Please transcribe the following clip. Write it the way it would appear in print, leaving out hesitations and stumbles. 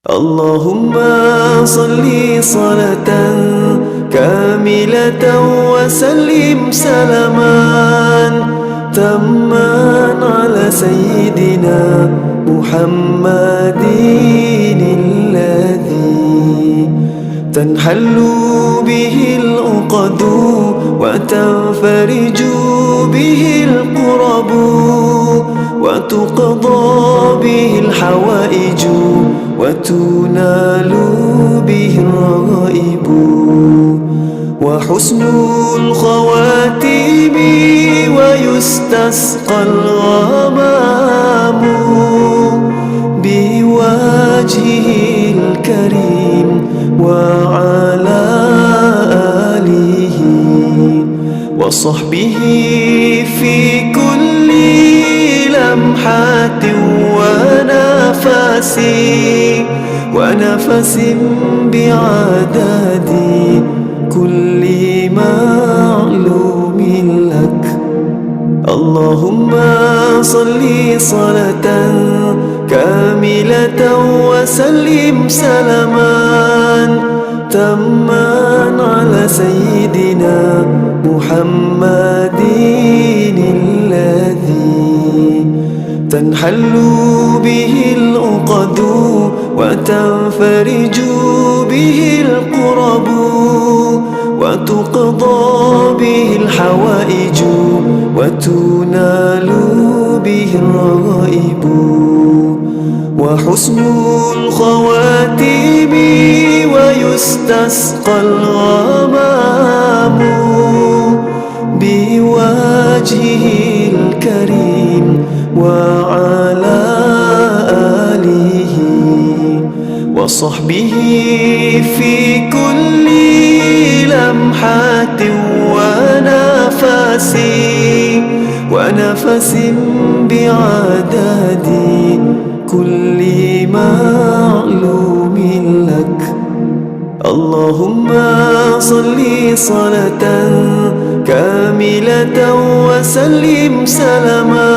اللهم صل صلاة كاملة وسلم سلاما تاما على سيدنا محمد الذي تنحل به العقد وتنفرج به الكرب وتقضى به الحوائج وتنال به الرغائب وحسن الخواتيم ويستسقى الغمام بوجهه الكريم وعلى آله وصحبه في كل لمحة ونفس بعدد كل معلوم لك. اللهم صل صلاة كاملة وسلم سلاما تاما على سيدنا محمد الذي تنحل به العقد وتنفرج به الكرب وتقضى به الحوائج وتنال به الرغائب وحسن الخواتيم ويستسقى الغمام بوجهه الكريم وعلى آله وصحبه في كل لمحة ونفس بعدد كل معلوم لك. اللهم صل صلاة كاملة وسلم سلاما